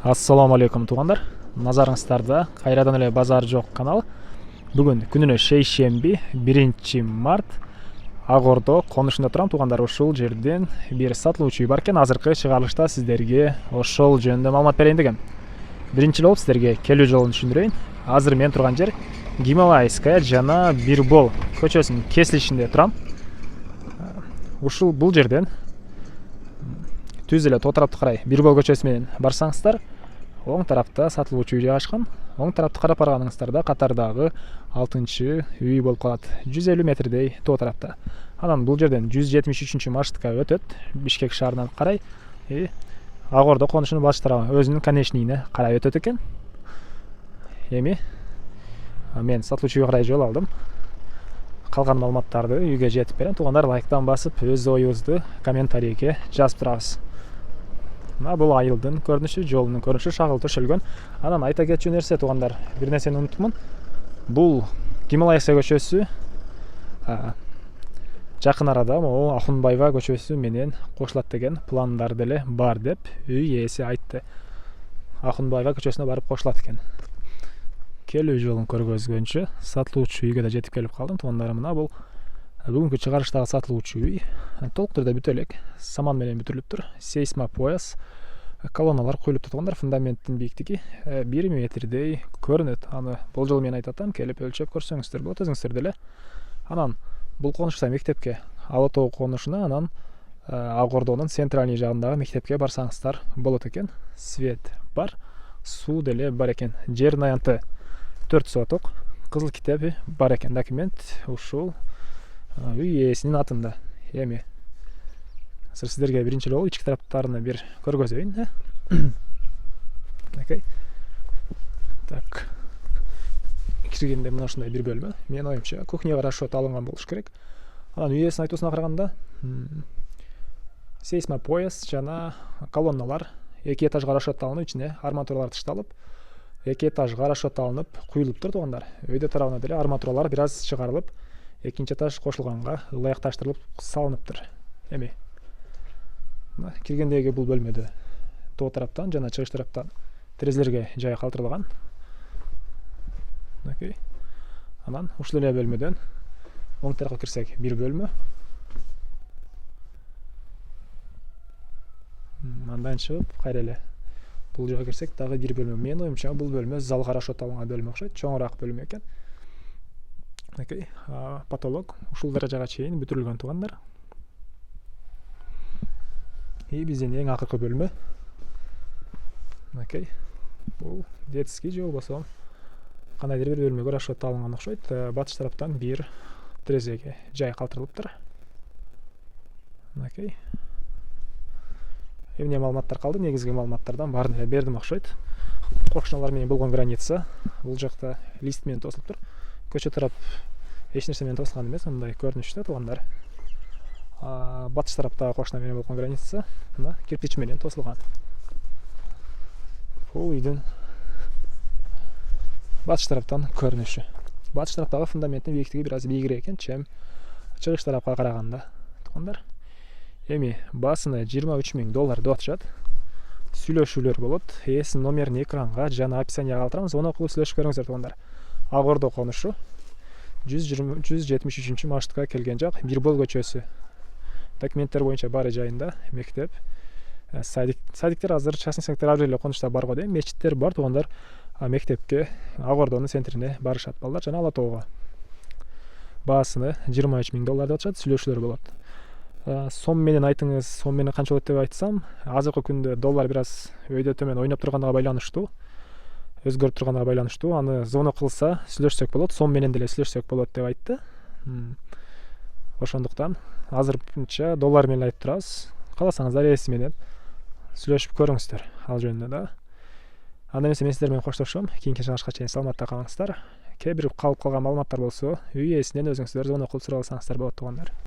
Ассаламу алейкум туугандар. Назарыңыздарда кайрадан эле базар жок канал. Бүгүн күнүнө шейшемби 1 март Ак Ордо конушунда турам туугандар. Ушул жерден бир сатылуучу үй бар экен. Азыркы чыгарылышта сиздерге ошол жөнүндө маалымат берейин дегем. Биринчи болуп сиздерге келүү жолун түшүндүрөйүн. Азыр мен турган жер Гималайская жана Бирбол көчөсүнүн кесилишинде турам. Бул жерден түз эле тоо тарапты карай Бирбол көчөсү менен барсаңыздар, оң тарапта сатылуучу үй жайгашкан. Оң тарапты карап барганыңыздарда катардагы 6-үй болуп калат. 150 метрдей тоо тарапта. Анан бул жерден 173 маршрутка өтөт Бишкек шаарынан карай. Ак Ордо конушунун батыш тарабы өзүнүн конечныйине карай өтөт экен. Эми мен сатылуучу үйгө карай жол алдым. Калган маалыматтарды үйгө жетип берем. Туугандар, лайктан басып, өз оюңузду комментарийге жазып турабыз. Бул айылдын көрүнүшү, жолдун көрүнүшү шагыл төшөлгөн. Анан айта кетчү нерсе туугандар, бир нерсени унуттумун. Бул Гималайская көчөсү жакын арада могу Ахунбаева көчөсү менен кошулат деген пландар деле бар деп үй ээси айтты. Ахунбаева көчөсүнө барып кошулат экен. Келүү жолун көргөзгөнчө сатылуучу үйгө да жетип келип калдым. Туугандар, мына бул бүгүнкү чыгарыштагы сатылуучу үй. Толук түрдө бүтө элек саман менен бүтүрүлүптүр. Сейсмопояс колонналар коюлуптур туугандар. Фундаменттин бийиктиги 1 метрдей көрүнөт. Аны болжол менен айтатам, келип өлчөп көрсөңүздөр болот, өзүңүздөр деле. Анан бул конушта мектепке, Ала тоо конушуна, анан Ак Ордонун центральный жагындагы мектепке барсаңыздар болот экен. Свет бар, суу деле бар экен. Жердин аянты 4 соток, кызыл китеби бар экен. Документ ушул үй ээсинин атында. Эми сиздерге биринчи жолу ички тараптарына бир көргөзөйүн. Так. Киргенде мына ушундай бир бөлмө. Менин оюмча кухняга расчет алынган болуш керек. Анан үй ээсинин айтуусуна караганда, сейсмопояс жана колонналар 2 этажга расчет алынып, ичине арматуралар ташталып, 2 этажга расчет алынып куюлуптур туугандар. Өйдө тарабына деле арматуралар бир аз чыгарылып, 2 этаж кошулганга ылайыкташтырылып салыныптыр. Эми киргендеги бул бөлмөдө тоо тараптан жана чыгыш тараптан терезелерге жай калтырылган. Анан ушул эле бөлмөдөн оң тарапка кирсек бир бөлмө. Андан чыгып кайра эле бул жака кирсек дагы бир бөлмө. Менин оюмча бул бөлмө залга расчет алынган бөлмө окшойт. Чоңураак бөлмө экен. Потолок ушул даражага чейин бүтүрүлгөн туугандар. Биздин эң акыркы бөлмө. Бул детский же болбосо кандайдыр бир бөлмөгө расчет алынган окшойт. Батыш тараптан бир терезеге жай калтырылыптыр. Эмне маалыматтар калды? Негизги маалыматтардан баарын эле бердим окшойт. Кошуналар менен болгон граница бул жакта лист менен тосулуптур. Көчө тарап эч нерсе менен тосулган эмес, мындай көрүнүштө туугандар. Батыш тараптагы кошуна менен болгон граница мына кирпич менен тосулган. Бул үйдүн батыш тараптан көрүнүшү. Батыш тараптагы фундаменттин бийиктиги бир аз бийигирээк экен, чем чыгыш тарапка караганда туугандар. Эми басына $23,000 деп атышат. Сүйлөшүүлөр болот. Ээсинин номерин экранга жана описанияга калтырамыз. Оны окуп сүйлөшүп көрүңүздөр туугандар. Ак Ордо конушу 173 маршрутка келген жак, Бирбол көчөсү. Документтер боюнча баары жайында, мектеп, садиктер азыр частный сектор ар эле конушта бар го дейм. Мечиттер бар туугандар. Мектепке, Ак Ордонун центрине барышат балдар жана Ала тоого. Баасыны $23,000 деп атышат, сүйлөшүүлөр болот. Сом менен айтыңыз, сом менен канча болот деп айтсам, азыркы күндө доллар бир аз өйдө төмөн ойноп турганына байланыштуу, өзгөрүп турганына байланыштуу. Аны звонок кылса сүйлөшсөк болот, сом менен деле сүйлөшсөк болот деп айтты. Ошондуктан азырынча доллар менен айтып турабыз. Кааласаңыздар ээси менен сүйлөшүп көрүңүздөр ал жөнүндө да. Анда эмесе мен сиздер менен коштошом. Кийинки чыгарышка чейин саламатта калыңыздар. Кээ бир калып калган маалыматтар болсо үй ээсинен өзүңүздөр звонок кылып сурап алсаңыздар болот туугандар.